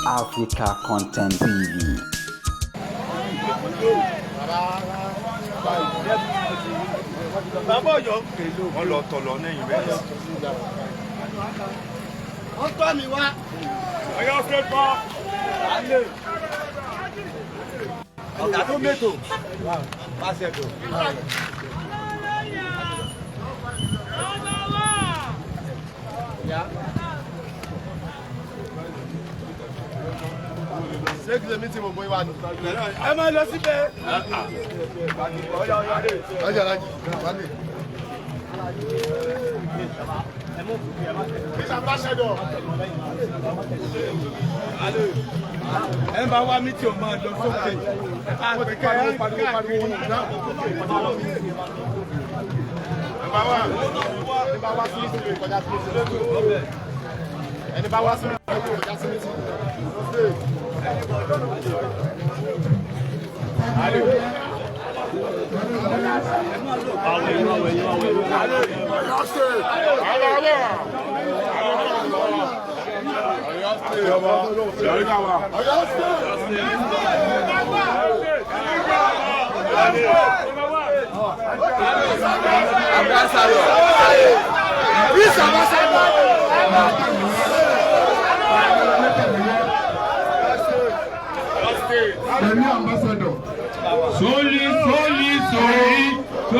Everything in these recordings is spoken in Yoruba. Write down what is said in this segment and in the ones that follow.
Africa Content TV. Bàbá Ọ̀yọ́ wọ́n lọ tọ̀lọ̀ lẹ́yìn bẹ́ẹ̀. Wọ́n tọ́ mi wá. Ọ̀yọ́ fẹ́ bọ́. Ọ̀gá tó mẹ́tò. Wá ṣẹ́tò. Ṣé kí lè mí tí mo bọ́ ìwà nù? Ẹ máa lọ síbẹ̀. Ọjà lájì, wálé. Ẹ bá wá mí tí o máa lọ sókè. Pariwo náà. Ẹ bá wá sí ìsìnkú ìkọjá sí ìsìnkú. Ẹni bá wá sí ìsìnkú ìkọjá sí ìsìnkú.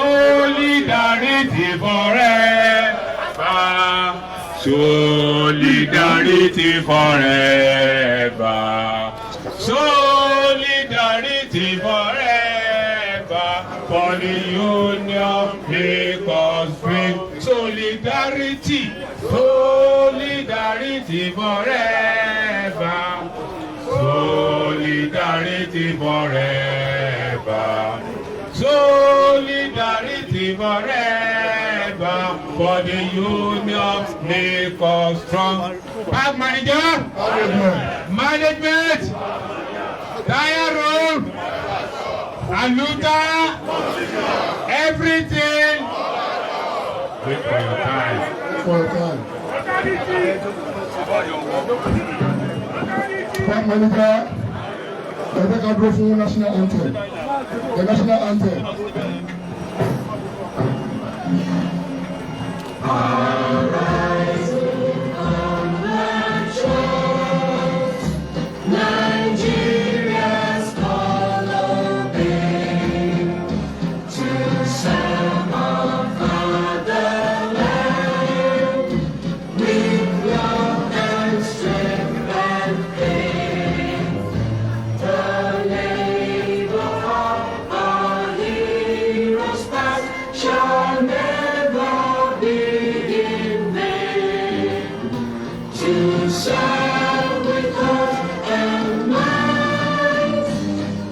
Solidarity forever. Solidarity forever. Solidarity forever. For the union make us free. Solidarity. Solidarity forever. Solidarity forever. Solidarity forever. For the union make us strong. Park manager, management, tire room, aluta, everything. Wait for your time. For your time. Park manager, the go for national anthem. The national anthem. Nigeria's calling to serve our fatherland with love and strength and faith. The labor of our heroes past shall never be in vain. To serve with hope and might,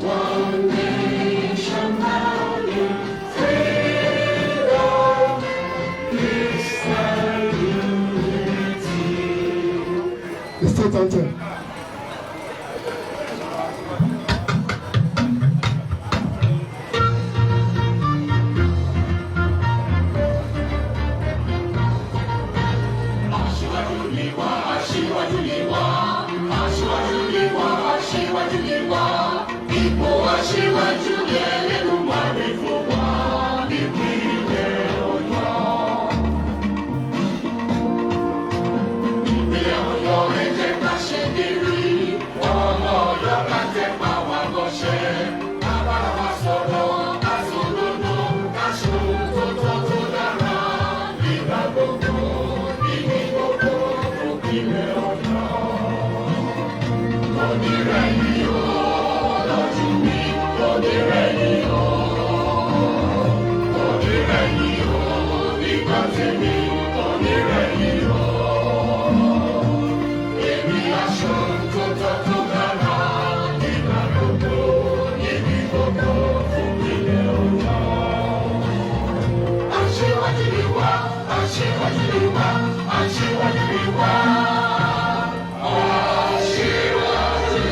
one nation bound in freedom, peace and unity. The state anthem. Ipò aṣíwájú ni Ẹlẹ́dùmarè fún wa nípínlẹ̀ Ọ̀yọ́. Ìpínlẹ̀ Ọ̀yọ́ ẹ jẹ́ ká ṣe kiri, ọmọ Ọ̀yọ́ ká jẹ́ pa wá bọ́ṣẹ́. Ká bára wa sọ̀rọ̀, ká sòdodo, ká ṣòun tó tọ́ tó dára. Nígbà gbogbo, níbi gbogbo, ìpínlẹ̀ Ọ̀yọ́. Onírẹ̀yìn o, lójú mi, onírẹ̀yìn o. Onírẹ̀yìn o, nígbà tèmi, onírẹ̀yìn o. Èmi aṣọ tó tọ́ tó dára, nígbà gbogbo, níbi gbogbo, fún ilẹ̀ Ọ̀yọ́. Aṣíwájú ni wá, aṣíwájú ni wá, aṣíwájú ni wá. Aṣíwájú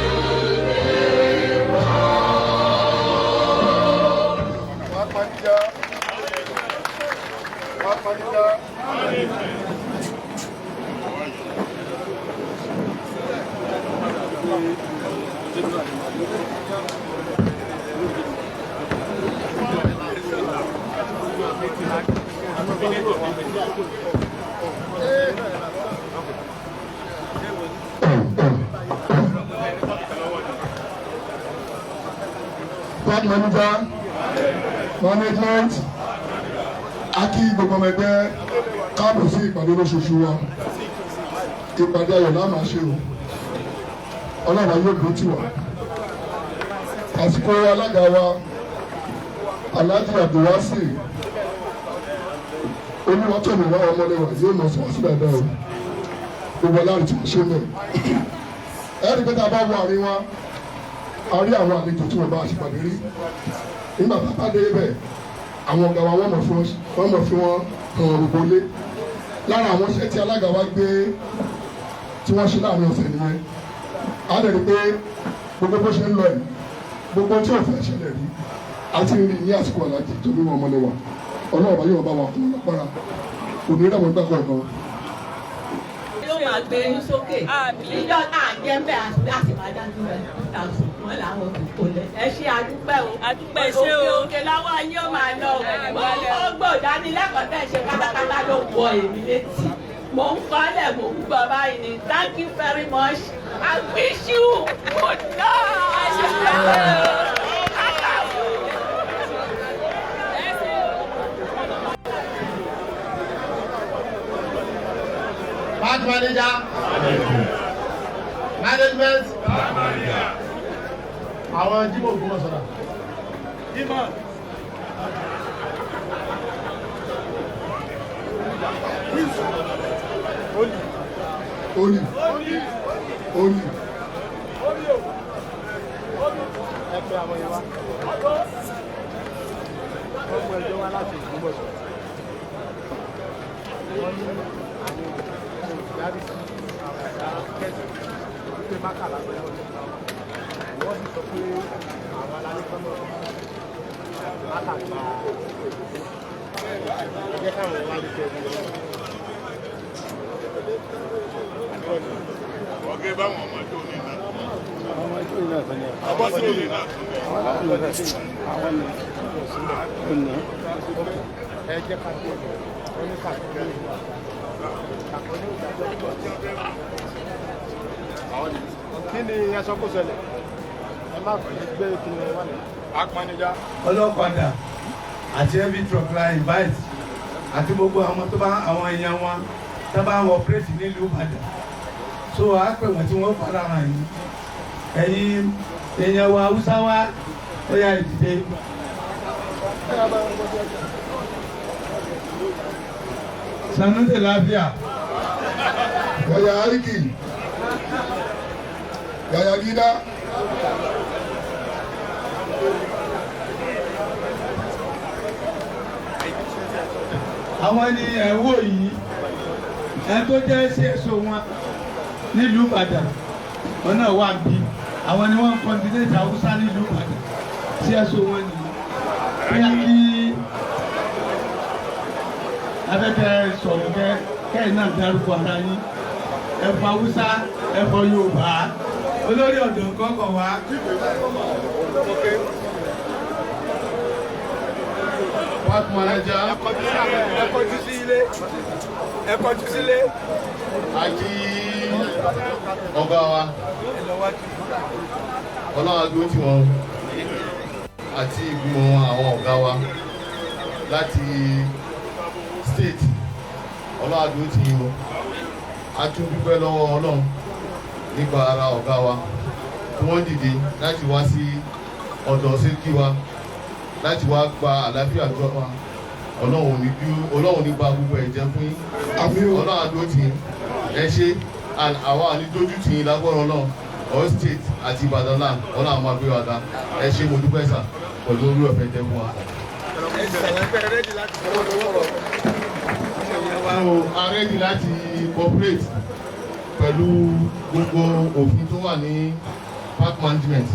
Park manager, management, Aki gbogbo ọmọ ẹgbẹ́ káàbọ̀ sí ìpàdé olóṣooṣù wa. Ìpàdé ayọ̀ náà máa ṣe o. Ọlọ́run yóò dúró tì wá. Àsìkò alága wa, Alhaji Abdulwasi, Olúwatọ́mi wá ọmọlẹ́wà yóò mọ̀ sọ́wọ́ sí dáadáa o. Gbogbo aláàrùn tí wọ́n ṣe mọ̀. Ẹ̀rí pé tá a bá wọ àárín wa, a rí àwọn àlejò tí wọ́n bá ṣèpàdé rí. Nígbà tá a bá dé ibẹ̀, àwọn ọ̀gá wa wọ́n mọ̀ fi wọ́n hàn gbogbo lé. Lára àwọn iṣẹ́ tí alága wa gbé tí wọ́n ṣe láàrin ọ̀sẹ̀ nìyẹn. A lè rí pé gbogbo bó ṣe ń lọ yìí, gbogbo tí ò fẹ́ ṣẹlẹ̀ rí, a ti rí ní àsìkò Alhaji tó bí wọn ọmọlẹ́wà. Ọlọ́ọ̀bá yóò bá wa fún un lápára. Òní rẹ̀ wọ́n gbàgbọ́ kan. Yóò máa gbé yín sókè. Ìjọ àjẹmbẹ́ àti máa dájú rẹ̀ wọ́n làwọn kò lẹ̀. Ẹ ṣe àdúpẹ́ o. Àdúpẹ́ ṣé o. Òkè lọ́wọ́ yóò máa lọ. Ó gbọ́ ìdánilẹ́kọ̀ọ́ tẹ̀ ṣe pátápátá ló wọ èmi létí. Mo ń kọ́lẹ̀ mo ń gbọ́ báyìí ni. Thank you very much. I wish you good night. Park manager, management, àwọn Jímọ̀ ògùn ọ̀sọ̀rọ̀. Jímọ̀. Oli. Ẹ pé àwọn yẹn wá. Wọ́n mú ẹjọ́ wá láti ìgbìmọ̀ sọ̀rọ̀. Wọ́n ní àwọn ìdárí sí àwọn ẹ̀dá kẹ́sì pé mákàlá pẹ̀lú ọdún. Wọ́n sì sọ pé àwọn alálẹ́ kan náà mákàlá ẹgbẹ́ káwọn wá ní kẹ́sì. Ọ̀gẹ́ báwọn ọmọ tó ní náà. Ọmọ ẹjọ́ yìí náà sọ́ni ẹ̀. Ọmọ tó ní náà. Àwọn ni ẹ jẹ́ ká tó wọ́n ní kàkiri. Kí ni ẹ̀sọ́ kó ṣẹlẹ̀? Ẹ má gbé kí ni wọ́n ní. Park manager. Ọlọ́kadà àti heavy truck la invite àti gbogbo àwọn tó bá àwọn èèyàn wọn tó bá wọ pírẹ́tì nílùú Ìbàdàn. So a pè wọ́n tí wọ́n fara hàn yìí. Ẹ̀yin èèyàn wa Hausa wa ó yá ìdílé. Sanute láfíà. Yaya Aiki. Yaya Gida. Àwọn ni ẹ̀wọ̀ yìí ẹni tó jẹ́ sí èso wọn nílùú Ìbàdàn wọn náà wà bí àwọn ni wọ́n ń kọ́ndínétì Haúsá nílùú Ìbàdàn sí èso wọn nìyí. Bóyá kí afẹ́fẹ́ sọ̀rọ̀ kẹ́yìn náà dárúkọ ara yín ẹ̀fọ́ Haúsá ẹ̀fọ́ Yorùbá olórí ọ̀dọ́ kọ́kọ́ wá. Park manager. Ẹ kọjú sí ilé. Ẹ kọjú sí ilé. Àjí ọ̀gá wa. Ọlọ́run adúró tí wọ́n àti ìgbìmọ̀ àwọn ọ̀gá wa láti state. Ọlọ́run adúró tí wọ́n. A tún dúpẹ́ lọ́wọ́ Ọlọ́run nípa ara ọ̀gá wa tí wọ́n dìde láti wá sí ọ̀dọ̀ sékí wa láti wá gba àlàáfíà jọ wa. Ọlọ́run ní ba gbogbo ẹ̀jẹ̀ fún yín. Ọlọ́run adúró tí ẹ ṣe àwa ànídójú tì yín lágbọ́rọ̀ náà Ọ̀yọ́ state àti Ìbàdàn náà Ọlọ́run máa gbé wa ga. Ẹ ṣe mo dúpẹ́ sà pẹ̀lú orí ọ̀fẹ́ jẹ́ fún wa. A rẹ́dí láti cooperate pẹ̀lú gbogbo òfin tó wà ní park management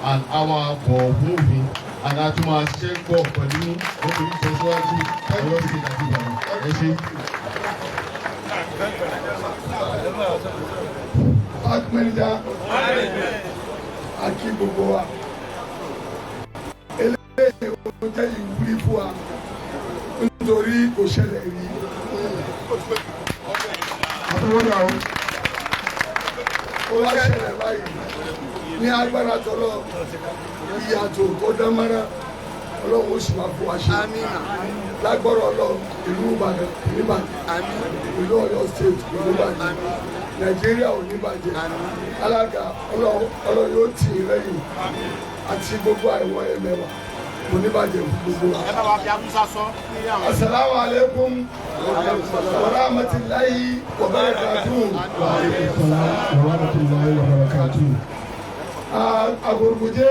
and àwọn àbọ̀ fún òfin and a tún máa ṣiṣẹ́ pọ̀ pẹ̀lú obìnrin ìtẹ̀síwájú Ọ̀yọ́ state àti Ìbàdàn. Ẹ ṣe. Park manager. Akí gbogbo wa. Eléyìí ó jẹ́ ìwúrí fún wa nítorí kò ṣẹlẹ̀ rí. Àtọwọ́dà o. Ó wá ṣẹlẹ̀ báyìí ní agbára tọ́lọ́ ìyàtọ̀ tó dán mọ́ra Ọlọ́run ó sì máa fún wa ṣe. Lágbọ́rọ̀ Ọlọ́run ìlú Ìbàdàn ní bàjẹ́, ìlú Ọ̀yọ́ state kò ní bàjẹ́, Nàìjíríà ò ní bàjẹ́. Alága Ọlọ́run yóò tì í lẹ́yìn àti gbogbo àwọn ẹ̀mẹ̀wà kò ní bàjẹ́ fún gbogbo wa. ẹ bá wa fi Hausa sọ. Assalamu alaikum wa rahmatullahi wa barakatuh. Wa alaikum salam wa rahmatullahi wa barakatuh. A gurguje